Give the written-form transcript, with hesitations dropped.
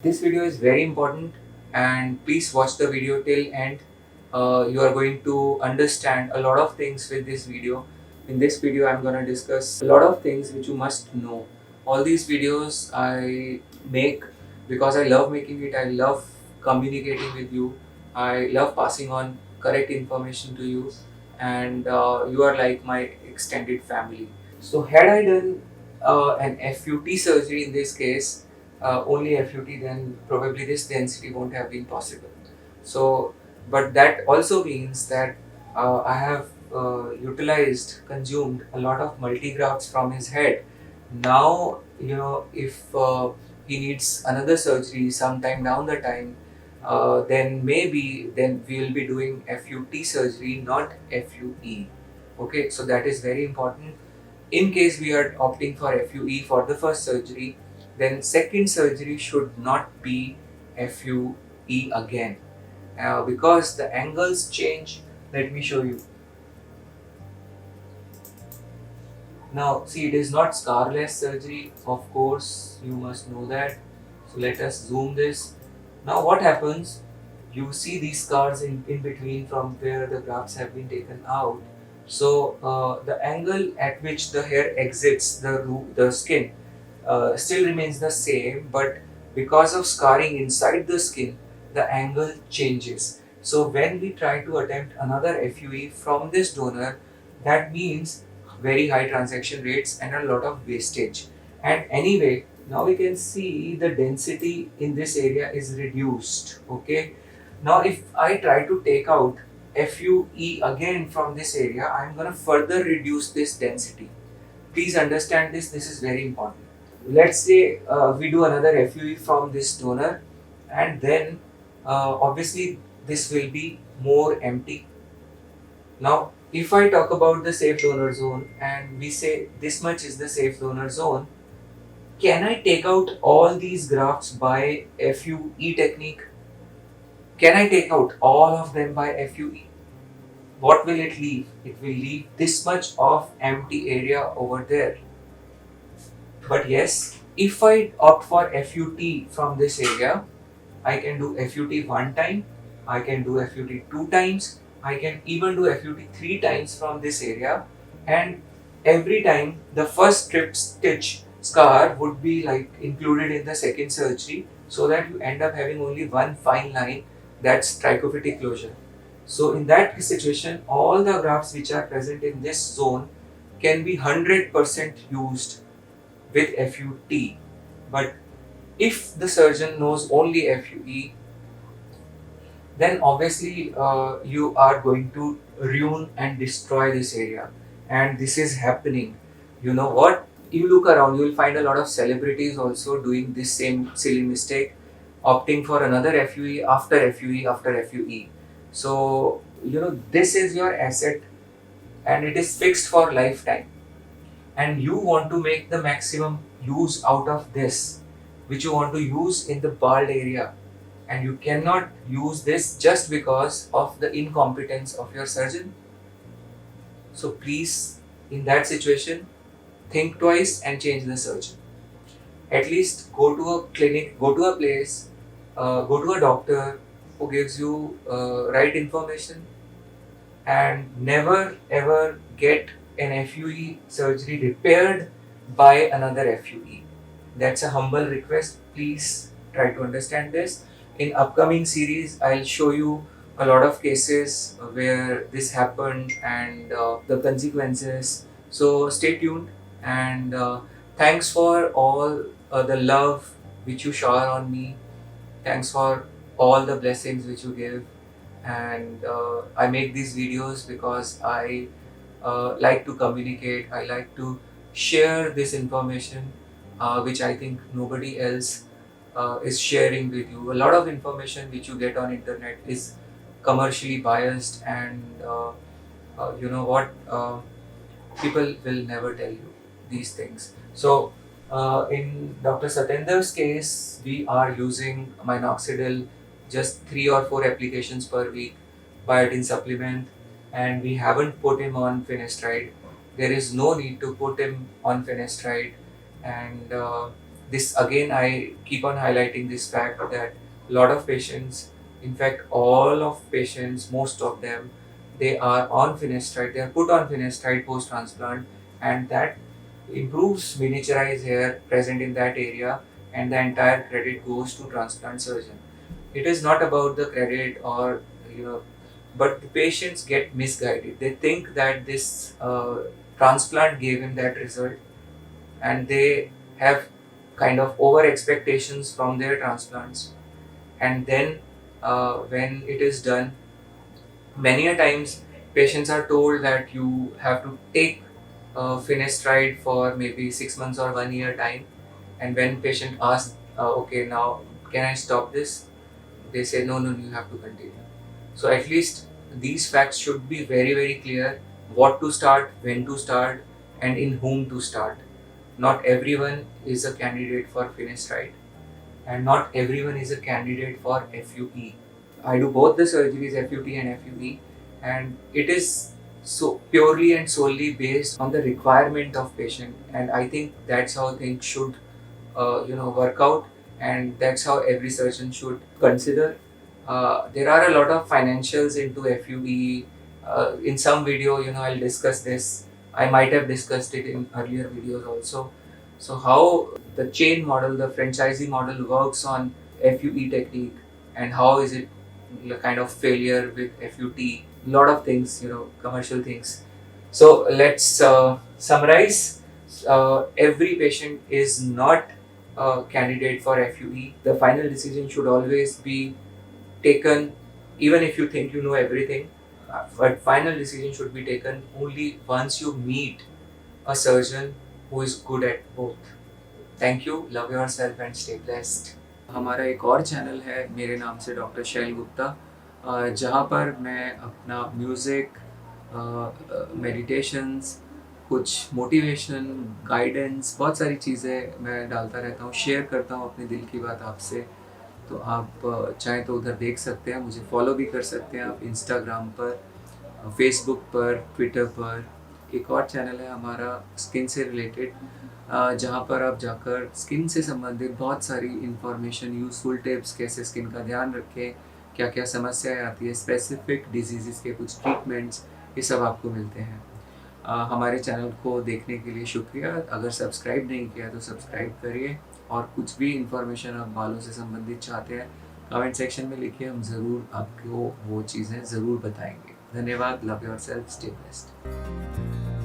This video is very important and please watch the video till end. You are going to understand a lot of things with this video. In this video, I'm going to discuss a lot of things which you must know. All these videos I make because I love making it. I love communicating with you. I love passing on correct information to you, and you are like my extended family. So, had I done an FUT surgery in this case, only FUT, then probably this density won't have been possible. So, but that also means that I have consumed a lot of multigrafts from his head. Now, if he needs another surgery sometime down the time, then maybe then we will be doing FUT surgery, not FUE. Okay, so that is very important. In case we are opting for FUE for the first surgery, then second surgery should not be FUE again, because the angles change. Let me show you. Now, see, it is not scarless surgery, of course, you must know that. So, let us zoom this. Now, what happens? You see these scars in between from where the grafts have been taken out. So, the angle at which the hair exits the skin still remains the same, but because of scarring inside the skin, the angle changes. So, when we try to attempt another FUE from this donor, that means very high transaction rates and a lot of wastage. And anyway, now we can see the density in this area is reduced. Okay, now if I try to take out FUE again from this area, I'm going to further reduce this density. Please understand this, this is very important. Let's say we do another FUE from this donor, and then obviously this will be more empty. Now, if I talk about the safe donor zone and we say this much is the safe donor zone, can I take out all these grafts by FUE technique? Can I take out all of them by FUE? What will it leave? It will leave this much of empty area over there. But yes, if I opt for FUT from this area, I can do FUT one time, I can do FUT two times, I can even do FUT three times from this area, and every time the first strip stitch scar would be like included in the second surgery, so that you end up having only one fine line, that's trichophytic closure. So in that situation, all the grafts which are present in this zone can be 100% used with FUT. But if the surgeon knows only FUE, then obviously you are going to ruin and destroy this area. And this is happening. You know what? You look around, you will find a lot of celebrities also doing this same silly mistake, opting for another FUE after FUE after FUE. So, this is your asset and it is fixed for lifetime. And you want to make the maximum use out of this, which you want to use in the bald area, and you cannot use this just because of the incompetence of your surgeon. So please, in that situation, think twice and change the surgeon. At least go to a clinic, go to a place, go to a doctor who gives you right information, and never ever get an FUE surgery repaired by another FUE. That's a humble request. Please try to understand this. In upcoming series, I'll show you a lot of cases where this happened and the consequences. So stay tuned, and thanks for all the love which you shower on me. Thanks for all the blessings which you give. And I make these videos because I like to communicate, I like to share this information, which I think nobody else is sharing with you. A lot of information which you get on internet is commercially biased, and you know what, people will never tell you these things. So in Dr. Satyender's case, we are using minoxidil, just 3 or 4 applications per week, biotin supplement, and we haven't put him on finasteride. There is no need to put him on finasteride, and This again, I keep on highlighting this fact that a lot of patients, in fact, all of patients, most of them, they are on finasteride. They are put on finasteride post transplant, and that improves miniaturized hair present in that area, and the entire credit goes to transplant surgeon. It is not about the credit or you know, but the patients get misguided. They think that this transplant gave him that result, and they have kind of over expectations from their transplants. And then when it is done, many a times patients are told that you have to take finasteride for maybe 6 months or 1 year time. And when patient asks, okay, now can I stop this? They say, no, no, you have to continue. So at least these facts should be very, very clear: what to start, when to start, and in whom to start. Not everyone is a candidate for finasteride, and not everyone is a candidate for FUE. I do both the surgeries, FUT and FUE, and it is so purely and solely based on the requirement of patient. And I think that's how things should work out, and that's how every surgeon should consider. There are a lot of financials into FUE. In some video, I'll discuss this. I might have discussed it in earlier videos also. So how the chain model, the franchisee model works on FUE technique, and how is it a kind of failure with FUT? Lot of things, commercial things. So let's summarize. Every patient is not a candidate for FUE. The final decision should always be taken, even if you think you know everything. But final decision should be taken only once you meet a surgeon who is good at both. Thank you. Love yourself and stay blessed. हमारा एक और channel है मेरे नाम से, doctor शैल गुप्ता, जहाँ पर मैं अपना म्यूज़िक, मेडिटेशंस, कुछ मोटिवेशन, गाइडेंस, बहुत सारी चीज़ें मैं डालता रहता हूँ, शेयर करता हूँ अपने दिल की बात आपसे। तो आप चाहें तो उधर देख सकते हैं, मुझे फॉलो भी कर सकते हैं आप इंस्टाग्राम पर, फेसबुक पर, ट्विटर पर। एक और चैनल है हमारा स्किन से रिलेटेड, जहाँ पर आप जाकर स्किन से संबंधित बहुत सारी इंफॉर्मेशन, यूज़फुल टिप्स, कैसे स्किन का ध्यान रखें, क्या क्या समस्याएं आती है, स्पेसिफिक डिजीज़ के कुछ ट्रीटमेंट्स, ये सब आपको मिलते हैं। हमारे चैनल को देखने के लिए शुक्रिया। अगर सब्सक्राइब नहीं किया तो सब्सक्राइब करिए, और कुछ भी इंफॉर्मेशन आप बालों से संबंधित चाहते हैं कमेंट सेक्शन में लिखिए, हम ज़रूर आपको वो चीज़ें ज़रूर बताएंगे। धन्यवाद। Love yourself, stay blessed.